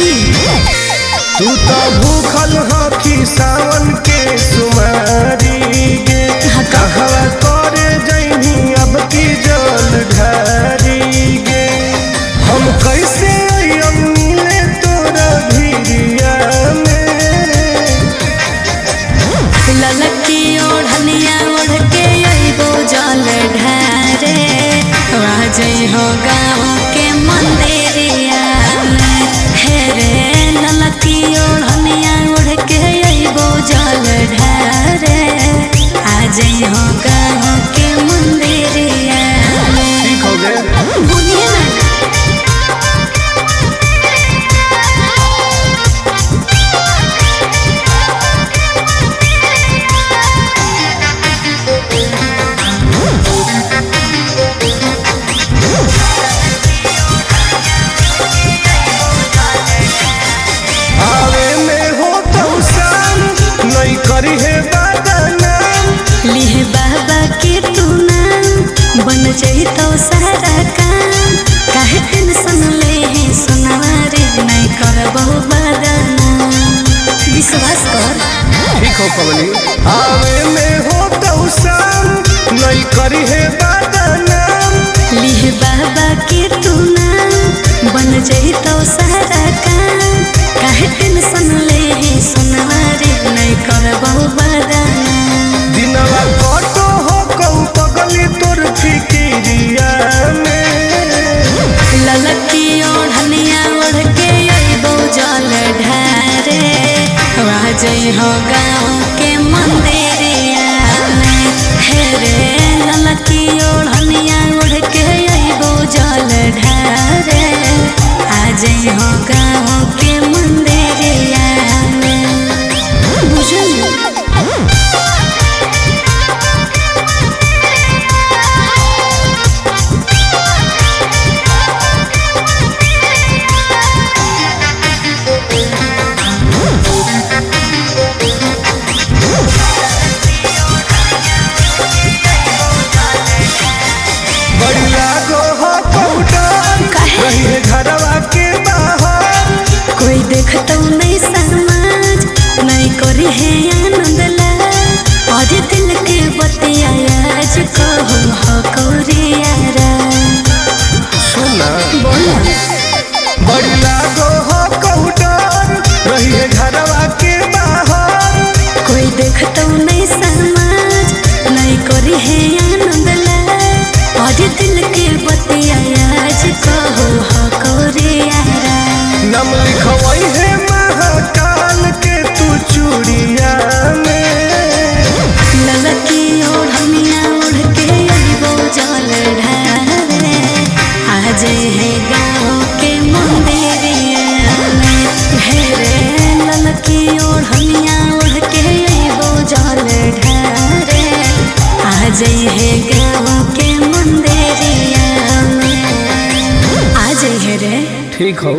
की तू तो भूखल हकी सावन के सुमारी गे कहवा करे जइनी अब की जल ढारी गे हम कैसे अइयम मिले तोरा भिरिया में ललकी ओढ़निया ओढ़ के अइबो जल ढारे राजई हो गाँव के मंदिरिया में हे रे ललकी ओढ़निया ओढ़ के अइबो जल ढारे आजई हो गाँव के मंदिरिया में। ठीक हो गए बोलिए ना करी है बदनाम लिहे बाबा के तू नाम बन जइतो सारा काम काहे टेंशन ले है सुनवारे नहीं करबो बदनाम विश्वास कर। ठीक हो कवली आवे में हो तो शाम नहीं करी है बदनाम लिहे बाबा के तू नाम बन जइतो सारा काम काहे टेंशन ले है सुनवारे नहीं करबो बदनाम दिनवा कटो हो कहूँ पगली तोर फिकिरिया में ललकी ओढ़निया ओढ़ के अइबो जल ढारे राजई हो गाँव के मंदिरिया में हे रे ललकी ओढ़निया ओढ़ के अइबो जल ढारे आजई हो गाँव के मंदिरिया में बुझल। बड़ी लागो हो कौटन रही है घरवा के बाहर कोई देखतो नहीं समाज नहीं करी है आनंद ला और दिल के बतिया आज कहो हो कौरियारा सुना बोला बड़ी लागो हो कौटन रही है घरवा के बाहर कोई देखतो नहीं समाज नहीं करी है आनंद ला और दिल के बतिया आज कहो हो कौरियारा नाम लिखवाई है महाकाल के तू चूड़िया में ललकी ओढ़निया ओढ़ के अइबो जल ढारे आज है गाँव के मंदिरिया में हे रे ललकी ओढ़निया ओढ़ के अइबो जल ढारे आज है गाँव के मंदिरिया में आज है रे ठीक हो।